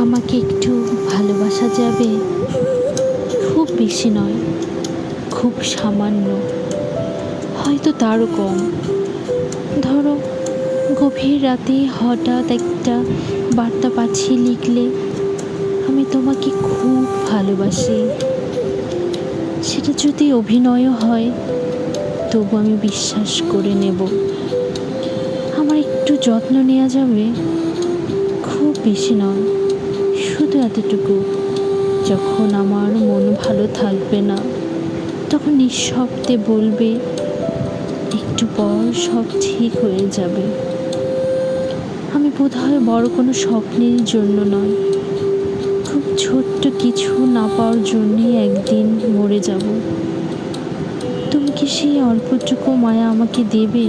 আমাকে একটু ভালোবাসা যাবে? খুব বেশি নয়, খুব সামান্য, হয়তো তারও কম। ধরো, গভীর রাতে হঠাৎ একটা বার্তা পাঠিয়ে লিখলে, আমি তোমাকে খুব ভালোবাসি। সেটা যদি অভিনয়ও হয়, তবু আমি বিশ্বাস করে নেব। আমার একটু যত্ন নেওয়া যাবে? খুব বেশি নয়, শুধু এতটুকু, যখন আমার মন ভালো থাকবে না, তখন নিঃশব্দে বলবে, একটু পর সব ঠিক হয়ে যাবে। আমি বোধহয় বড় কোনো স্বপ্নের জন্য নয়, খুব ছোট্ট কিছু না পাওয়ার জন্যই একদিন মরে যাব। তুমি কি সেই অল্পটুকু মায়া আমাকে দেবে?